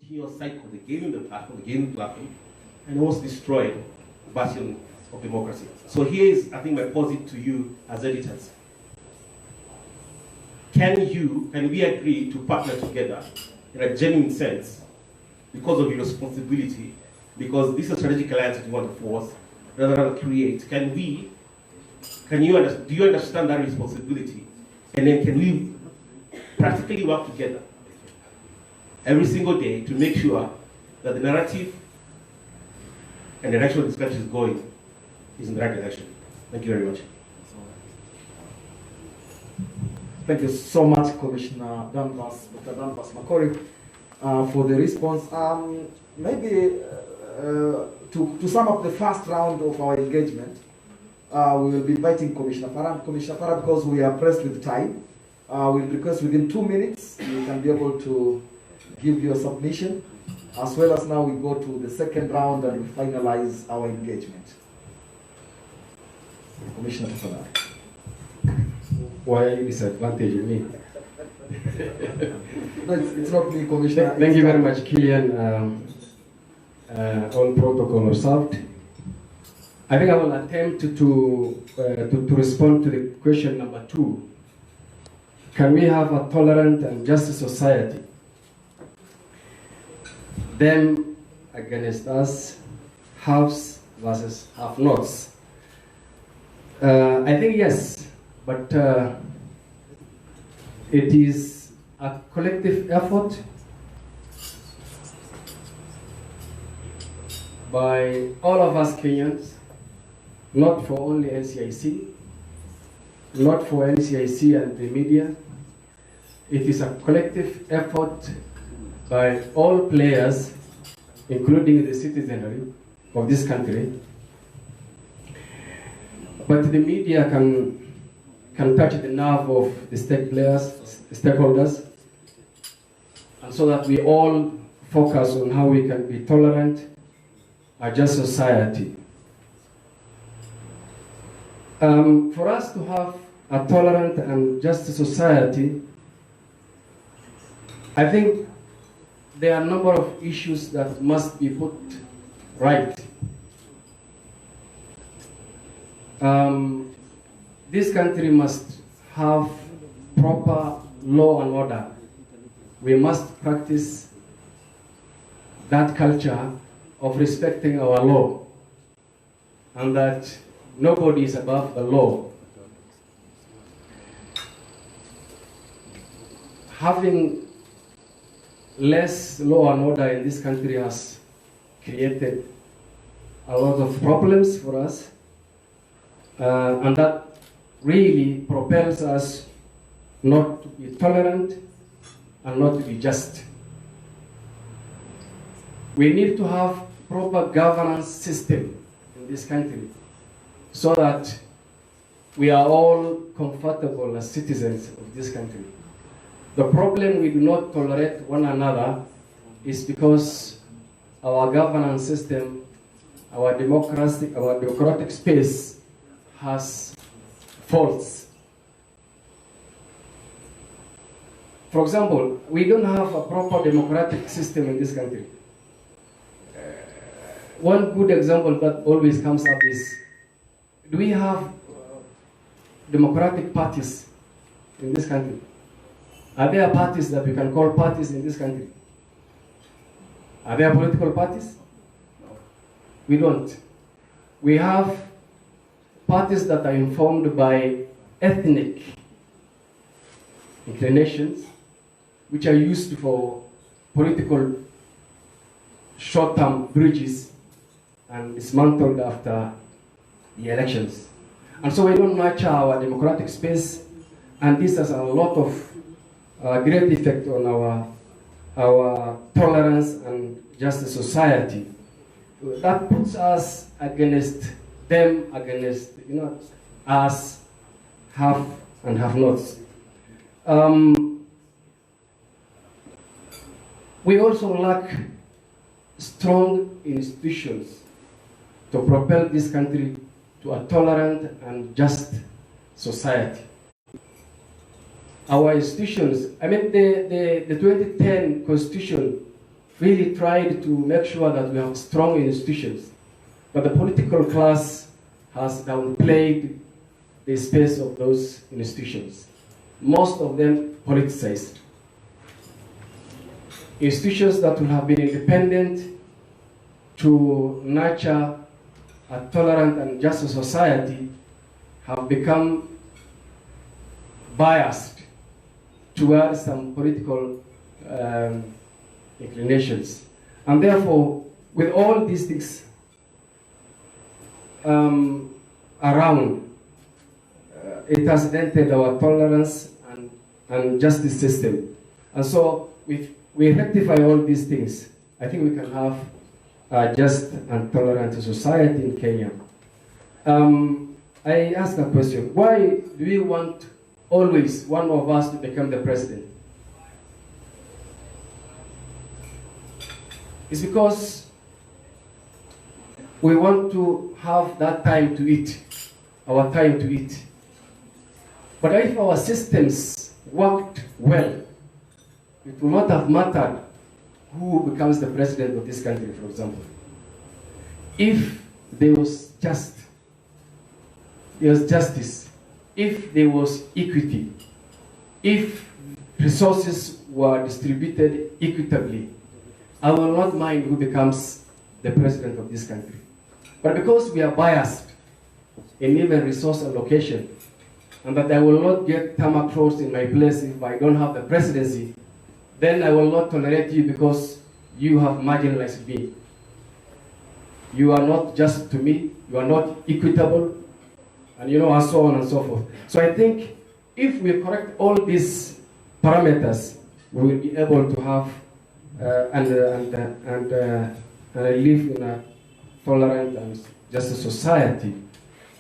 continuous cycle. They gave him the platform, and he wants to destroy the bastion of democracy. So here is, I think, my posit to you as editors. Can we agree to partner together in a genuine sense because of your responsibility, because this is a strategic alliance that you want to force rather than create? Do you understand that responsibility? And then can we practically work together every single day to make sure that the narrative and the direction this country is going is in the right direction? Thank you very much. Thank you so much, Commissioner Danvas, Dr. Danvas Makori, for the response. Maybe to sum up the first round of our engagement, we will be inviting Commissioner Farah. Commissioner Farah, because we are pressed with time, we'll request within 2 minutes you can be able to give your submission, as well as now we go to the second round and we finalize our engagement. Commissioner Farah. Why are you disadvantaging me? No, it's not me, Commissioner. Thank you very much, Killian. All protocol observed. I think I will attempt to respond to the question number 2. Can we have a tolerant and just society? Them against us, haves versus have-nots. I think yes, but it is a collective effort by all of us Kenyans, not for only NCIC, not for NCIC and the media. It is a collective effort by all players, including the citizenry of this country. But the media can touch the nerve of the stakeholders, and so that we all focus on how we can be tolerant, a just society. For us to have a tolerant and just society, I think there are a number of issues that must be put right. This country must have proper law and order. We must practice that culture of respecting our law, and that nobody is above the law. Having less law and order in this country has created a lot of problems for us, and that really propels us not to be tolerant and not to be just. We need to have proper governance system in this country so that we are all comfortable as citizens of this country. The problem we do not tolerate one another is because our governance system, our democratic space has faults. For example, we don't have a proper democratic system in this country. One good example that always comes up is, do we have democratic parties in this country? Are there parties that we can call parties in this country? Are there political parties? No. We don't. We have parties that are informed by ethnic inclinations, which are used for political short-term bridges and dismantled after the elections. And so we don't nurture our democratic space, and this has a lot of great effect on our tolerance and just society. That puts us against them, against us, have and have-nots. We also lack strong institutions to propel this country to a tolerant and just society. Our institutions, I mean, the 2010 Constitution really tried to make sure that we have strong institutions. But the political class has downplayed the space of those institutions. Most of them politicized. Institutions that will have been independent to nurture a tolerant and just society have become biased towards some political inclinations. And therefore, with all these things around, it has dented our tolerance and justice system. And so, if we rectify all these things, I think we can have a just and tolerant society in Kenya. I ask a question. Why do we want always one of us to become the president? It's because we want to have that time to eat, our time to eat. But if our systems worked well, it will not have mattered who becomes the president of this country, for example. If there was justice, if there was equity, if resources were distributed equitably, I will not mind who becomes the president of this country. But because we are biased in even resource allocation, and that I will not get tamak roads in my place if I don't have the presidency, then I will not tolerate you because you have marginalized me. You are not just to me, you are not equitable, and and so on and so forth. So I think if we correct all these parameters, we will be able to have and live in a tolerant and just a society.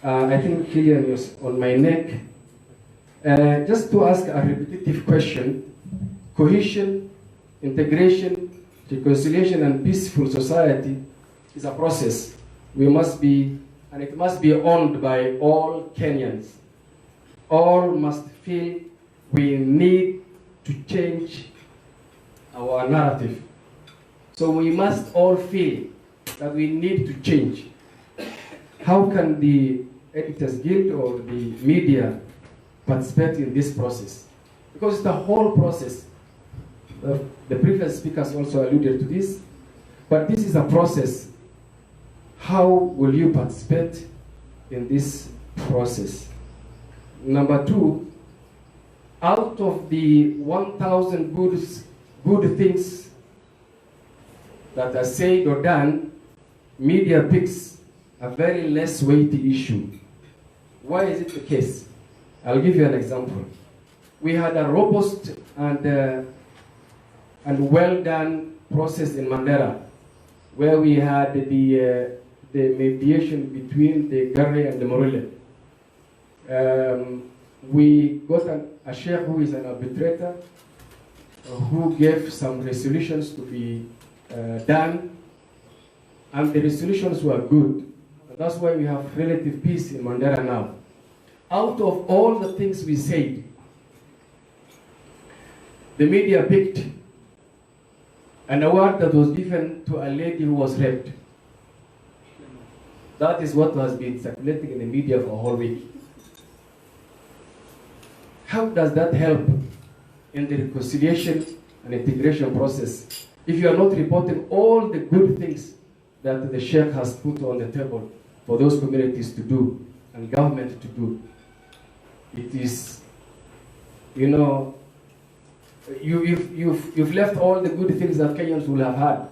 I think Killian is on my neck. Just to ask a repetitive question, cohesion, integration, reconciliation, and peaceful society is a process. We must be, and it must be owned by all Kenyans. All must feel we need to change our narrative. So we must all feel that we need to change. How can the Editors Guild or the media participate in this process? Because it's the whole process. The previous speakers also alluded to this, but this is a process. How will you participate in this process? Number two, out of the 1,000 good things that are said or done, media picks a very less weighty issue. Why is it the case? I'll give you an example. We had a robust and well done process in Mandera, where we had the mediation between the Garre and the Morule. We got a sheikh who is an arbitrator who gave some resolutions to be done, and the resolutions were good. And that's why we have relative peace in Mandera now. Out of all the things we said, the media picked an award that was given to a lady who was raped. That is what has been circulating in the media for a whole week. How does that help in the reconciliation and integration process if you are not reporting all the good things that the Sheikh has put on the table for those communities to do and government to do? It is, you've left all the good things that Kenyans will have had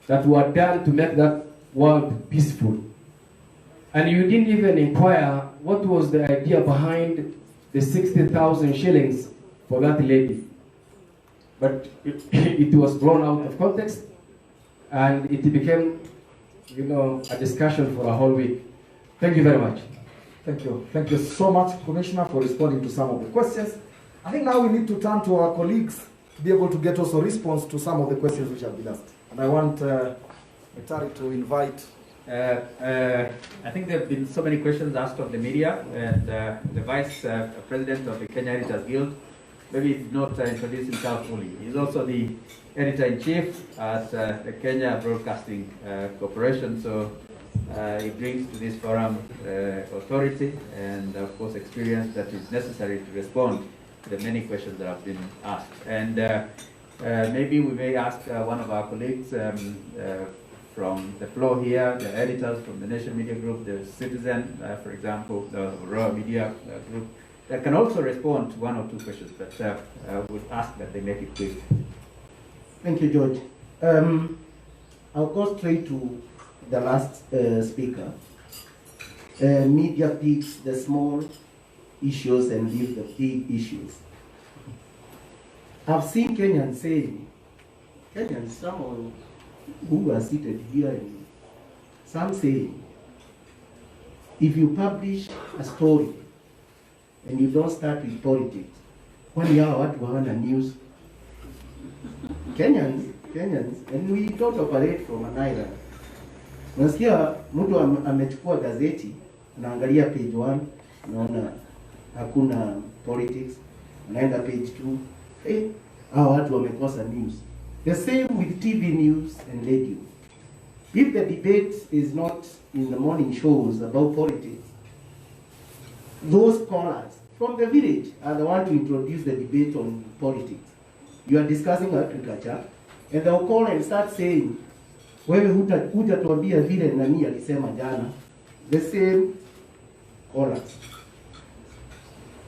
that were done to make that world peaceful. And you didn't even inquire what was the idea behind the 60,000 shillings for that lady. But it was blown out of context, and it became, a discussion for a whole week. Thank you very much. Thank you. Thank you so much, Commissioner, for responding to some of the questions. I think now we need to turn to our colleagues to be able to get also response to some of the questions which have been asked. And I want Etari to invite. I think there have been so many questions asked of the media, and the Vice President of the Kenya Editors Guild maybe he did not introduce himself fully. He's also the editor-in-chief at the Kenya Broadcasting Corporation. So he brings to this forum authority and, of course, experience that is necessary to respond to the many questions that have been asked. And maybe we may ask one of our colleagues from the floor here, the editors from the Nation Media Group, the Citizen, for example, the Royal Media Group, that can also respond to one or two questions, but I would ask that they make it quick. Thank you, George. I'll go straight to the last speaker. Media picks the small issues and leave the big issues. I've seen Kenyans saying, some who are seated here, and some saying, if you publish a story and you don't start with politics, when you are what news, Kenyans, and we don't operate from an island. Unasikia mtu amechukua gazeti, anaangalia page 1, naona hakuna politics, anaenda page 2, hao watu wamekosa news. The same with TV news and radio. If the debate is not in the morning shows about politics, those callers from the village are the ones to introduce the debate on politics. You are discussing agriculture, and they'll call and start saying, wewe hutatuambia vile nani alisema jana. The same callers.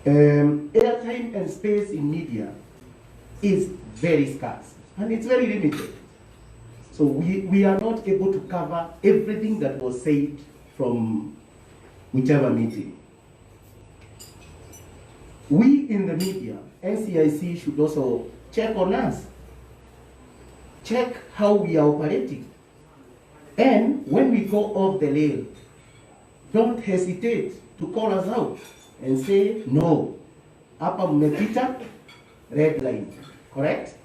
Airtime and space in media is very scarce, and it's very limited. So we are not able to cover everything that was said from whichever meeting. We in the media, NCIC should also check on us. Check how we are operating. And when we go off the rail, don't hesitate to call us out and say, no, hapa mmepita, red line, correct?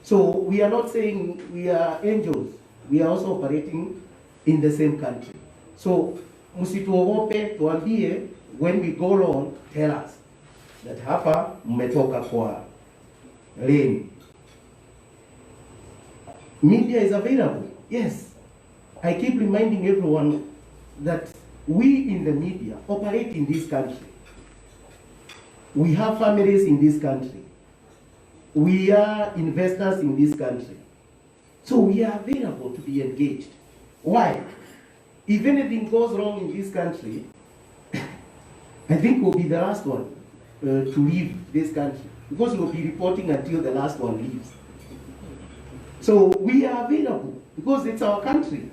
So we are not saying we are angels. We are also operating in the same country. So msituogope, tuambie, when we go wrong, tell us that hapa mmetoka kwa lane. Media is available, yes. I keep reminding everyone that we in the media operate in this country. We have families in this country. We are investors in this country. So we are available to be engaged. Why? If anything goes wrong in this country, I think we'll be the last one to leave this country, because we'll be reporting until the last one leaves. So we are available because it's our country.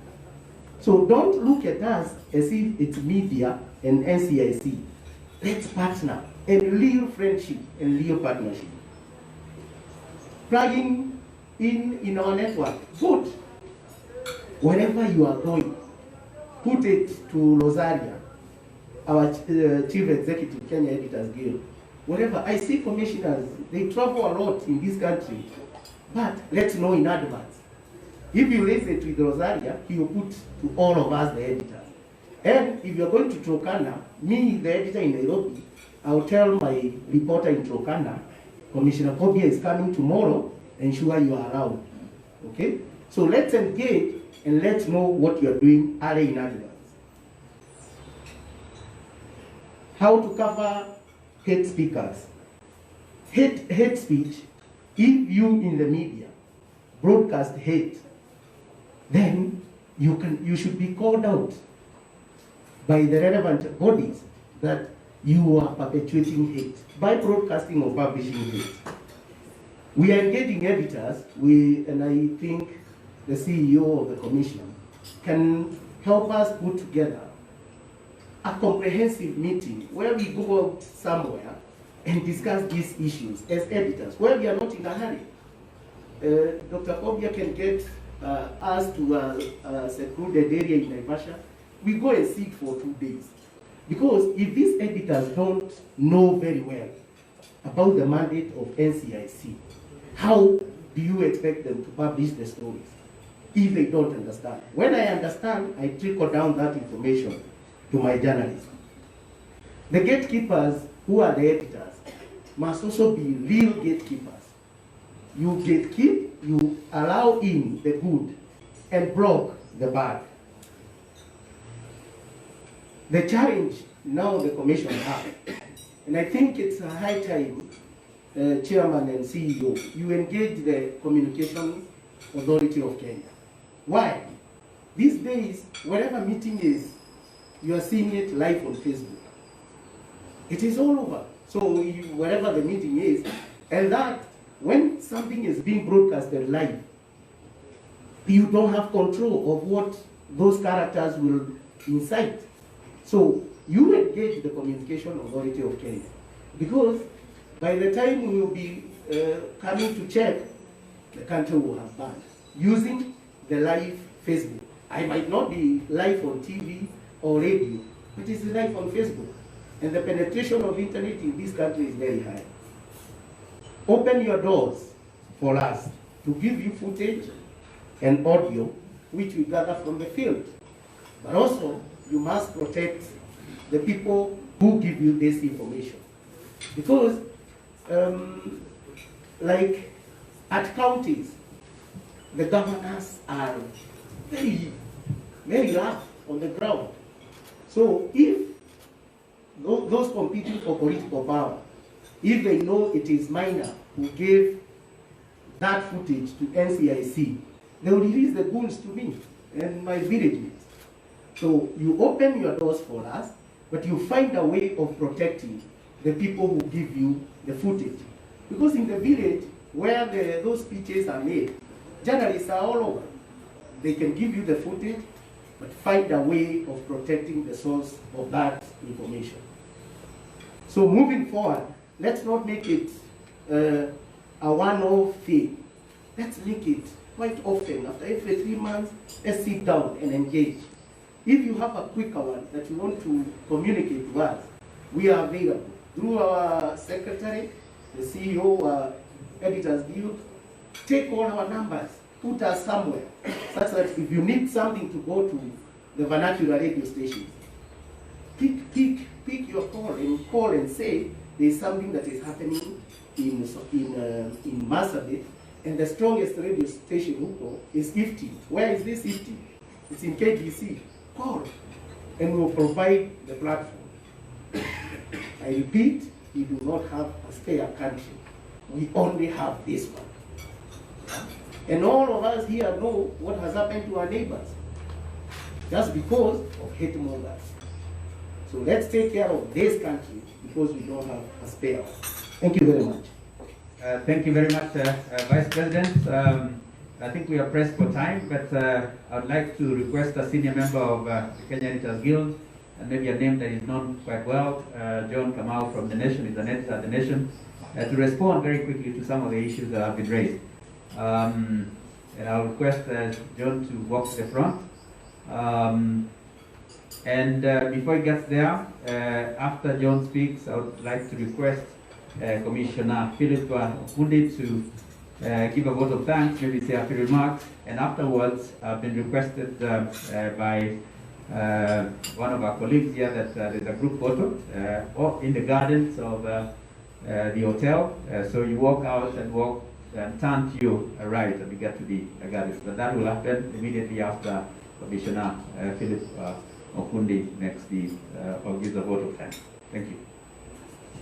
So don't look at us as if it's media and NCIC. Let's partner and real friendship and real partnership. Plugging in our network, good. Wherever you are going, put it to Rosaria, our Chief Executive, Kenya Editors Guild. Wherever I see commissioners, they travel a lot in this country, but let's know in advance. If you raise it with Rosaria, he will put to all of us, the editors. And if you're going to Turkana, me, the editor in Nairobi, I'll tell my reporter in Turkana, Commissioner Kobia is coming tomorrow, ensure you are around. Okay? So let's engage and let's know what you're doing early in advance. How to cover hate speakers. Hate speech, if you in the media broadcast hate, then you should be called out by the relevant bodies that you are perpetuating hate by broadcasting or publishing hate. We are engaging editors, and I think the CEO of the commission can help us put together a comprehensive meeting where we go out somewhere and discuss these issues as editors, where we are not in a hurry. Dr. Kobia can get us to a secluded area in Naivasha. We go and sit for 2 days. Because if these editors don't know very well about the mandate of NCIC, how do you expect them to publish the stories if they don't understand? When I understand, I trickle down that information to my journalists. The gatekeepers, who are the editors, must also be real gatekeepers. You gatekeep, you allow in the good and block the bad. The challenge now the Commission has, and I think it's a high time, Chairman and CEO, you engage the Communication Authority of Kenya. Why? These days, whatever meeting is, you are seeing it live on Facebook. It is all over. So wherever the meeting is, and that when something is being broadcasted live, you don't have control of what those characters will incite. So you engage the Communication Authority of Kenya, because by the time we will be coming to check, the country will have banned using the live Facebook. I might not be live on TV or radio, but it's live on Facebook. And the penetration of internet in this country is very high. Open your doors for us to give you footage and audio which we gather from the field. But also, you must protect the people who give you this information. Because, like at counties, the governors are very, very rough on the ground. So if those competing for political power, if they know it is minor who gave that footage to NCIC, they will release the goons to me and my village mates. So you open your doors for us, but you find a way of protecting the people who give you the footage. Because in the village where those speeches are made, journalists are all over. They can give you the footage, but find a way of protecting the source of that information. So moving forward, let's not make it a one-off thing. Let's make it quite often. After every 3 months, let's sit down and engage. If you have a quicker one that you want to communicate to us, we are available. Through our secretary, the CEO, Editors Guild, take all our numbers, put us somewhere, such that if you need something to go to the vernacular radio stations, pick your call and say there's something that is happening in Marsabit, and the strongest radio station Huko is IFTI. Where is this IFTI? It's in KGC. Call, and we'll provide the platform. I repeat, we do not have a spare country. We only have this one. And all of us here know what has happened to our neighbors, just because of hate mongers. So let's take care of this country, because we don't have a spare one. Thank you very much. Thank you very much, Vice President. I think we are pressed for time, but I would like to request a senior member of the Kenya Editors Guild, and maybe a name that is known quite well, John Kamau from The Nation, is an editor at The Nation, to respond very quickly to some of the issues that have been raised. And I'll request John to walk to the front. Before he gets there, after John speaks, I would like to request Commissioner Philip Okundi to give a vote of thanks, maybe say a few remarks, and afterwards I've been requested by one of our colleagues here that there's a group photo or in the gardens of the hotel. So you walk out and walk and turn to your right and you get to the gardens. But that will happen immediately after Commissioner Philip Okundi makes or gives a vote of thanks. Thank you.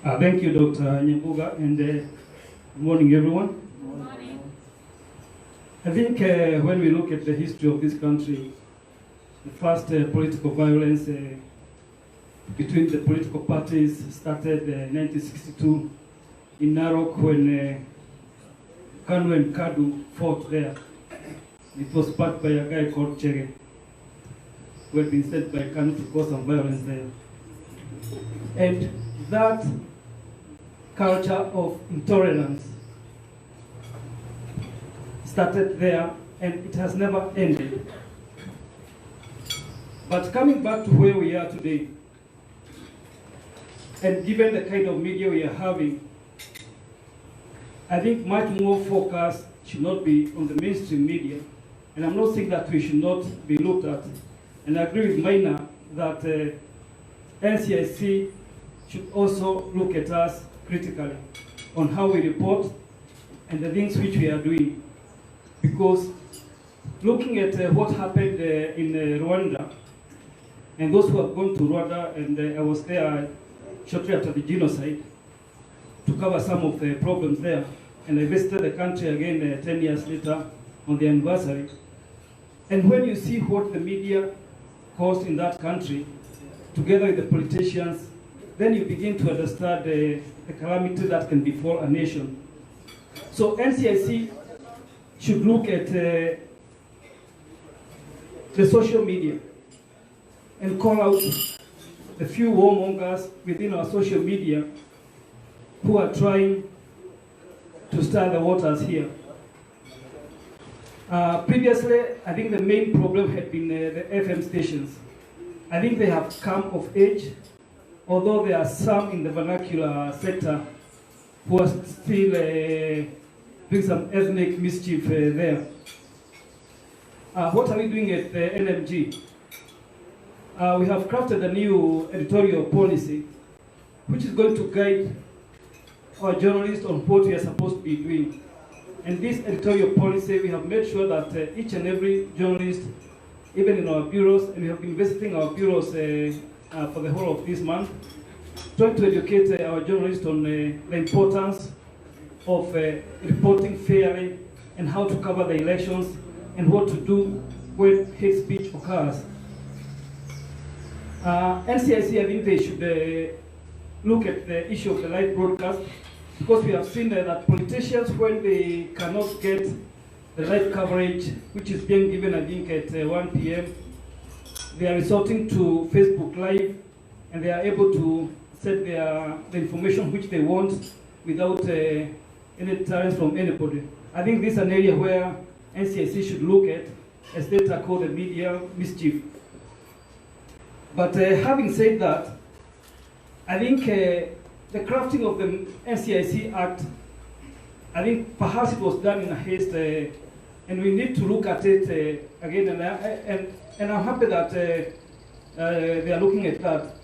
Thank you, Dr. Nyambuga, and good morning, everyone. Good morning. I think when we look at the history of this country, the first political violence between the political parties started in 1962 in Narok when Kanu and Kadu fought there. It was sparked by a guy called Chege, who had been sent by Kanu to cause some violence there. And that culture of intolerance started there, and it has never ended. But coming back to where we are today, and given the kind of media we are having, I think much more focus should not be on the mainstream media. And I'm not saying that we should not be looked at. And I agree with Maina that NCIC should also look at us critically on how we report and the things which we are doing. Because looking at what happened in Rwanda, and those who have gone to Rwanda, and I was there shortly after the genocide to cover some of the problems there, and I visited the country again 10 years later on the anniversary. And when you see what the media caused in that country, together with the politicians, then you begin to understand the calamity that can befall a nation. So NCIC should look at the social media and call out the few warmongers within our social media who are trying to stir the waters here. Previously, I think the main problem had been the FM stations. I think they have come of age, although there are some in the vernacular sector who are still doing some ethnic mischief there. What are we doing at the NMG? We have crafted a new editorial policy which is going to guide our journalists on what we are supposed to be doing. And this editorial policy, we have made sure that each and every journalist, even in our bureaus, and we have been visiting our bureaus for the whole of this month, trying to educate our journalists on the importance of reporting fairly and how to cover the elections and what to do when hate speech occurs. NCIC, I think they should look at the issue of the live broadcast, because we have seen that politicians, when they cannot get the live coverage, which is being given, I think, at 1 p.m., they are resorting to Facebook Live, and they are able to set the information which they want without any deterrence from anybody. I think this is an area where NCIC should look at as they tackle the media mischief. But having said that, I think the crafting of the NCIC Act, I think perhaps it was done in a haste, and we need to look at it again. And I'm happy that they are looking at that,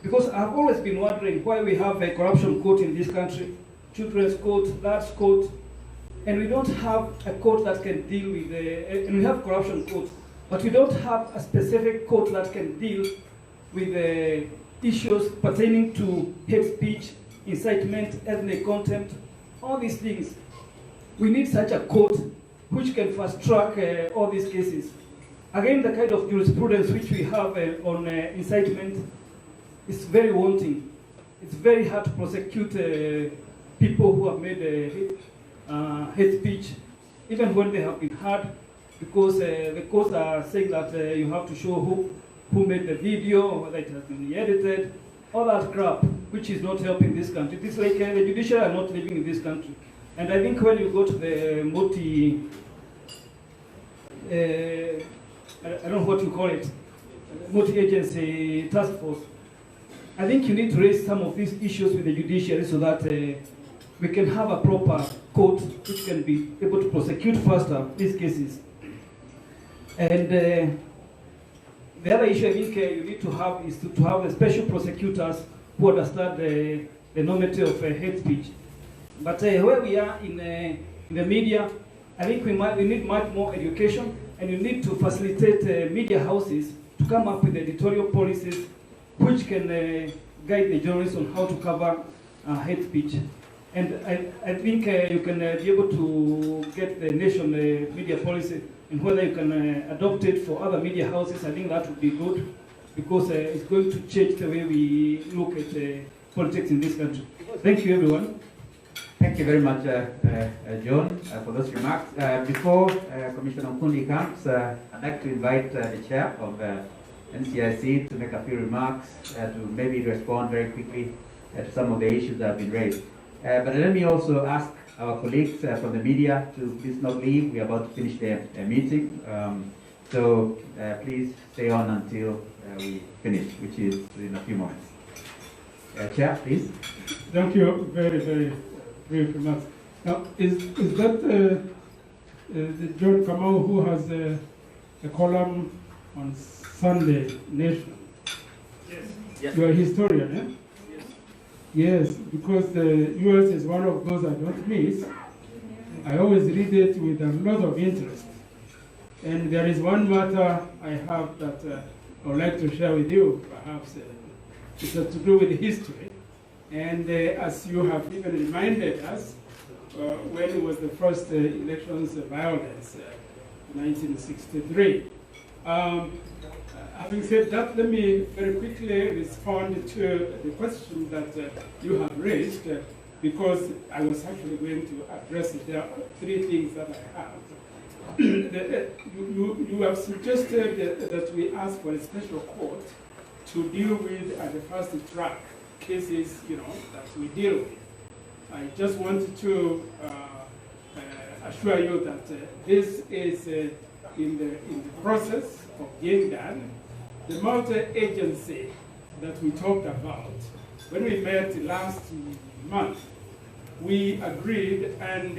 because I've always been wondering why we have a corruption court in this country, children's court, large court, and we don't have a court that can deal with and we have corruption courts, but we don't have a specific court that can deal with the issues pertaining to hate speech, incitement, ethnic contempt, all these things. We need such a court which can fast track all these cases. Again, the kind of jurisprudence which we have on incitement is very wanting. It's very hard to prosecute people who have made hate speech, even when they have been heard, because the courts are saying that you have to show who made the video, or whether it has been edited, all that crap, which is not helping this country. It's like the judiciary are not living in this country. And I think when you go to the I don't know what you call it, multi-agency task force, I think you need to raise some of these issues with the judiciary so that we can have a proper court which can be able to prosecute faster these cases. And the other issue I think you need to have is to have the special prosecutors who understand the enormity of hate speech. But where we are in the media, I think we need much more education, and you need to facilitate media houses to come up with editorial policies which can guide the journalists on how to cover hate speech. And I think you can be able to get the nation media policy, and whether you can adopt it for other media houses, I think that would be good, because it's going to change the way we look at politics in this country. Thank you, everyone. Thank you very much, John, for those remarks. Before Commissioner Okundi comes, I'd like to invite the chair of NCIC to make a few remarks, to maybe respond very quickly to some of the issues that have been raised. But let me also ask our colleagues from the media to please not leave. We're about to finish the meeting. So please stay on until we finish, which is in a few moments. Chair, please. Thank you very, very, very much. Now, is that the John Kamau who has a column on Sunday Nation? Yes. Yes. You are a historian, eh? Yes. Yes, because the US is one of those I don't miss. I always read it with a lot of interest. And there is one matter I have that I would like to share with you, perhaps. It's to do with history. And as you have even reminded us, when it was the first elections violence, 1963. Having said that, let me very quickly respond to the question that you have raised, because I was actually going to address it. There are three things that I have. You have suggested that we ask for a special court to deal with at the fast track cases, that we deal with. I just wanted to assure you that this is in the process of being done. The multi-agency that we talked about, when we met last month, we agreed and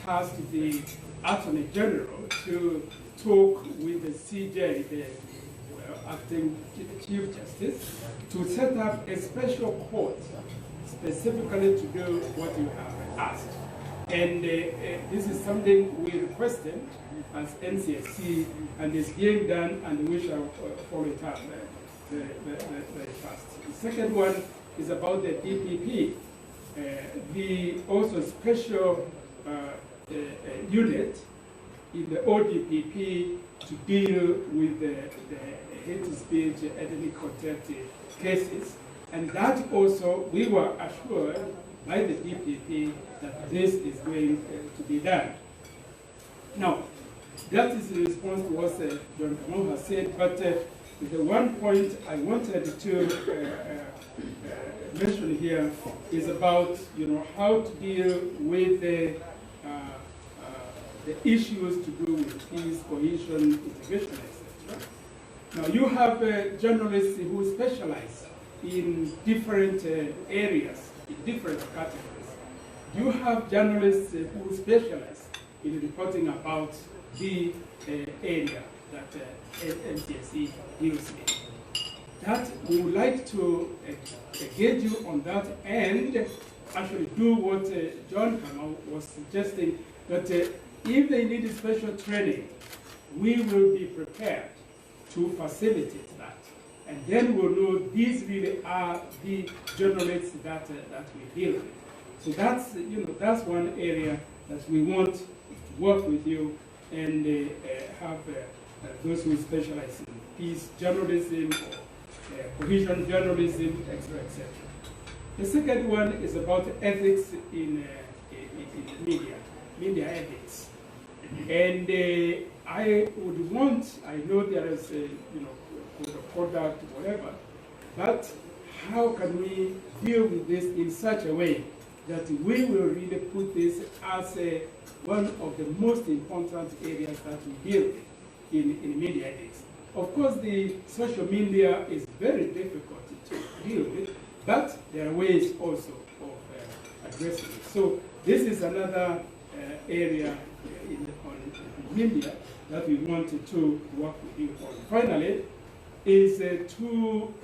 tasked the Attorney General to talk with the CJ, the acting Chief Justice, to set up a special court specifically to do what you have asked. And this is something we requested as NCSC, and is being done, and we shall follow it up very fast. The second one is about the DPP. The also special unit in the ODPP to deal with the hate speech, ethnic protest cases. And that also, we were assured by the DPP that this is going to be done. Now, that is in response to what John Kamau has said, but the one point I wanted to mention here is about how to deal with the issues to do with peace, cohesion, integration, etc. Now you have journalists who specialize in different areas, in different categories. You have journalists who specialize in reporting about the area that NCSC deals with. That we would like to engage you on that and actually do what John Kamau was suggesting, that if they need special training, we will be prepared to facilitate that. And then we'll know these really are the journalists that we deal with. So that's, that's one area that we want to work with you and have those who specialize in peace journalism, cohesion journalism, etc., etc. The second one is about ethics in media ethics. And I would want, I know there is a, code of conduct, whatever, but how can we deal with this in such a way that we will really put this as one of the most important areas that we deal with in media ethics. Of course, the social media is very difficult to deal with, but there are ways also of addressing it. So this is another area on media that we wanted to work with you on. Finally, is to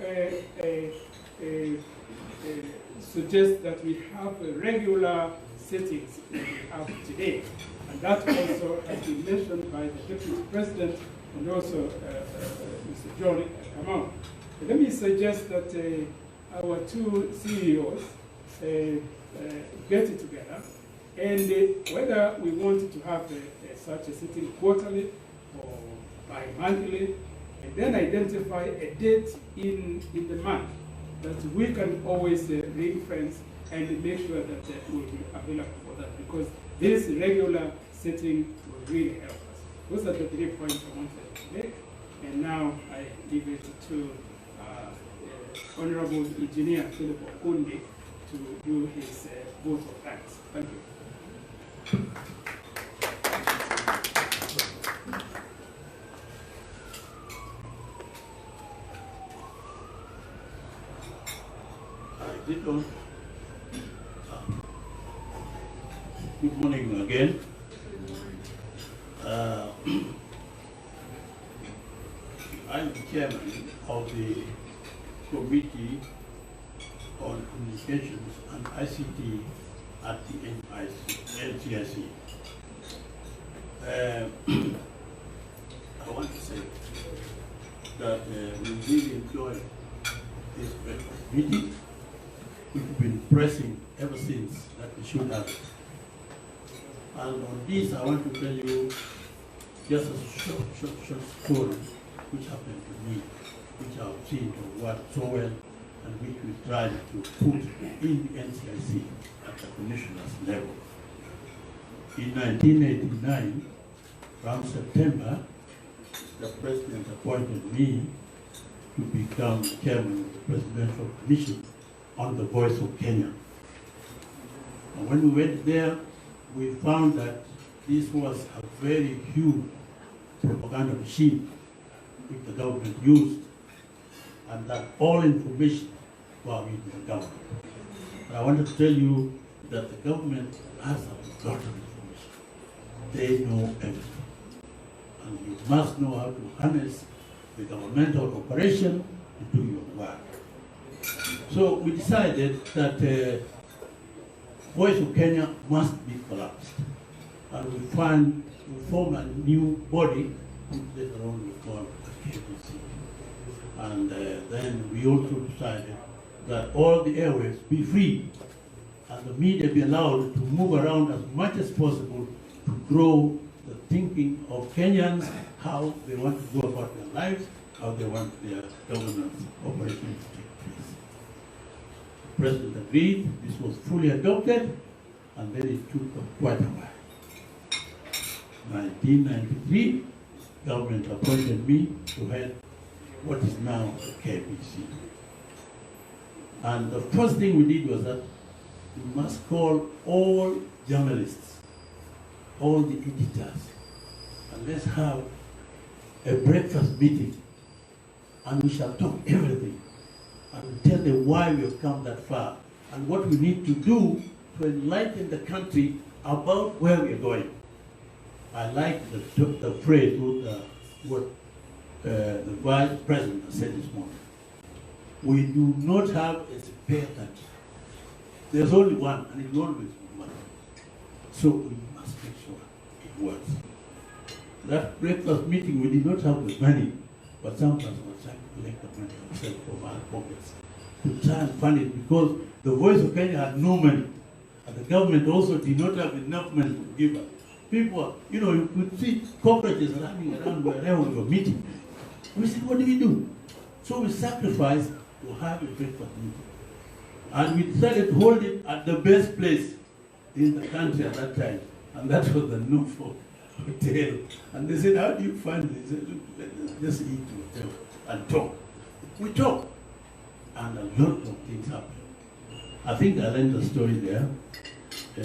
suggest that we have regular sittings that we have today. And that also has been mentioned by the Deputy President and also Mr. John Kamau. Let me suggest that our two CEOs get it together, and whether we want to have such a sitting quarterly or bi-monthly, and then identify a date in the month that we can always ring-fence and make sure that we'll be available for that, because this regular sitting will really help us. Those are the 3 points I wanted to make, and now I leave it to Honorable Engineer Philip Okundi to do his vote of thanks. Thank you. Good morning again. I'm the chairman of the committee on communications and ICT at the NCIC. I want to say that we really enjoy this breakfast meeting. We've been pressing ever since that we should have it. And on this, I want to tell you just a short story which happened to me, which I've seen to work so well, and which we tried to put in the NCIC at the commissioner's level. In 1989, around September, the president appointed me to become chairman of the Presidential Commission on the Voice of Kenya. And when we went there, we found that this was a very huge propaganda machine which the government used, and that all information was in the government. But I wanted to tell you that the government has a lot of information. They know everything. And you must know how to harness the governmental operation to do your work. So we decided that Voice of Kenya must be collapsed. And we form a new body, which later on we call the KBC. And then we also decided that all the airways be free and the media be allowed to move around as much as possible to grow the thinking of Kenyans, how they want to go about their lives, how they want their governance operations to take place. The president agreed, this was fully adopted, and then it took quite a while. 1993, government appointed me to head what is now the KBC. And the first thing we did was that we must call all journalists, all the editors, and let's have a breakfast meeting, and we shall talk everything, and tell them why we have come that far, and what we need to do to enlighten the country about where we are going. I like the phrase what the Vice President said this morning. We do not have a spare country. There's only one, and it will always be one. So we must make sure it works. That breakfast meeting, we did not have the money, but some of us were trying to collect the money ourselves from our pockets to try and fund it, because the Voice of Kenya had no money, and the government also did not have enough money to give us. People, you could see cockroaches running around wherever we were meeting. We said, what do we do? So we sacrificed to have a breakfast meeting. And we decided to hold it at the best place in the country at that time. And that was the Norfolk Hotel. And they said, how do you fund this? They said, look, let's eat whatever and talk. We talk. And a lot of things happen. I think I'll end the story there.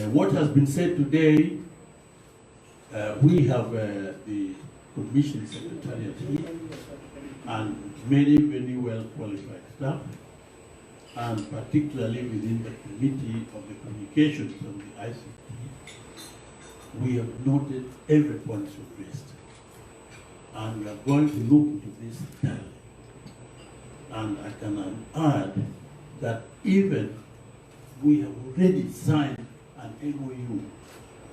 What has been said today, we have the Commission Secretariat here, and many, very well qualified staff, and particularly within the Committee of the Communications and the ICT, we have noted every point you've raised. And we are going to look into this thoroughly. And I can add that even we have already signed an MOU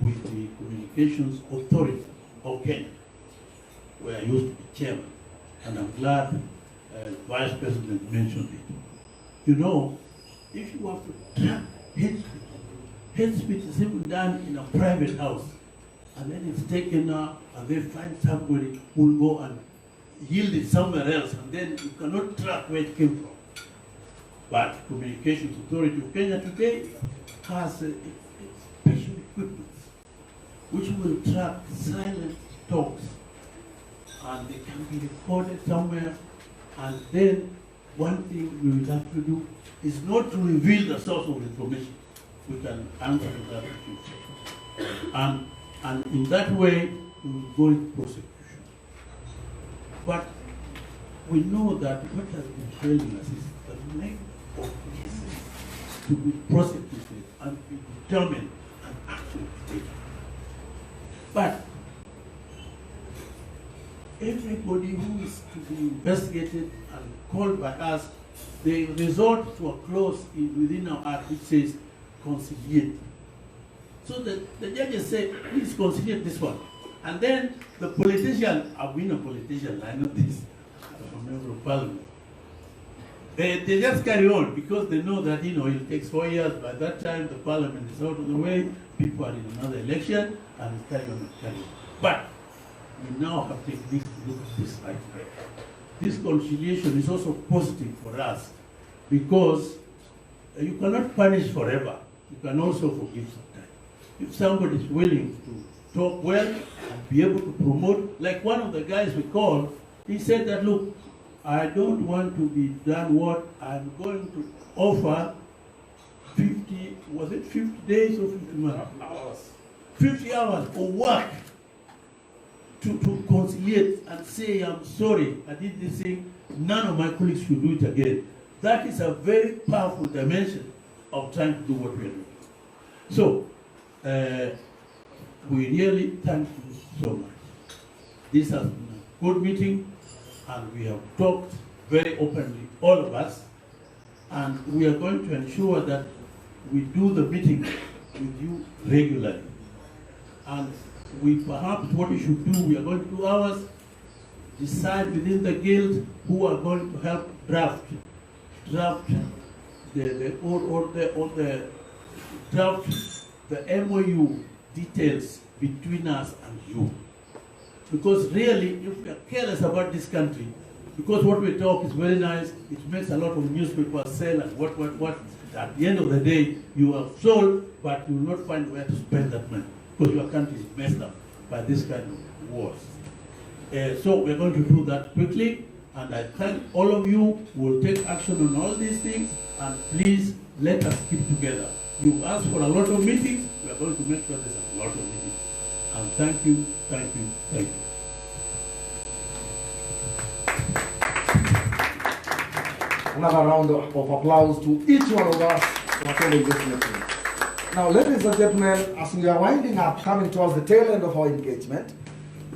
with the Communications Authority of Kenya, where I used to be chairman, and I'm glad Vice President mentioned it. If you want to track hate speech is even done in a private house, and then it's taken up, and they find somebody who will go and yield it somewhere else, and then you cannot track where it came from. But Communications Authority of Kenya today has special equipment which will track silent talks, and they can be recorded somewhere. And then one thing we will have to do is not to reveal the source of information. We can answer that in future. And in that way, we will go into prosecution. But we know that what has been failing us is the lack of cases to be prosecuted and be determined and actually taken. But everybody who is to be investigated and called by us they resort to a clause within our act which says conciliate. So the judges say, please conciliate this one. And then the politician, I've been a politician, I know this, I'm a member of parliament. They just carry on because they know that, it takes 4 years. By that time, the parliament is out of the way, people are in another election, and it's carry on and carry on. But we now have techniques to look at this right way. This conciliation is also positive for us because you cannot punish forever. You can also forgive sometimes. If somebody is willing to talk well and be able to promote, like one of the guys we called, he said that, look, I don't want to be done what I'm going to offer 50, was it 50 days or 50 months? Hours. 50 hours of work to conciliate and say, I'm sorry, I did this thing, none of my colleagues should do it again. That is a very powerful dimension of trying to do what we're doing. So, we really thank you so much. This has been a good meeting, and we have talked very openly, all of us, and we are going to ensure that we do the meeting with you regularly. And we perhaps what we should do, we are going to do ours, decide within the guild who are going to help draft the MOU details between us and you. Because really, if we are careless about this country, because what we talk is very nice, it makes a lot of newspapers sell and what, at the end of the day, you have sold, but you will not find where to spend that money, because your country is messed up by this kind of wars. So we're going to do that quickly, and I thank all of you who will take action on all these things, and please let us keep together. You asked for a lot of meetings, we are going to make sure there's a lot of meetings. And thank you, thank you, thank you. Another round of applause to each one of us for attending this meeting. Now, ladies and gentlemen, as we are winding up, coming towards the tail end of our engagement,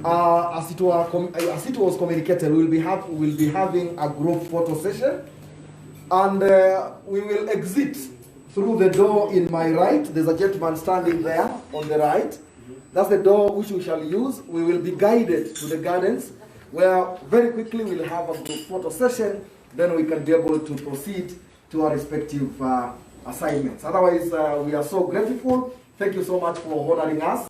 as it was communicated, we'll be having a group photo session, and we will exit through the door in my right. There's a gentleman standing there on the right. That's the door which we shall use. We will be guided to the gardens, where very quickly we'll have a group photo session. Then we can be able to proceed to our respective assignments. Otherwise, we are so grateful. Thank you so much for honoring us.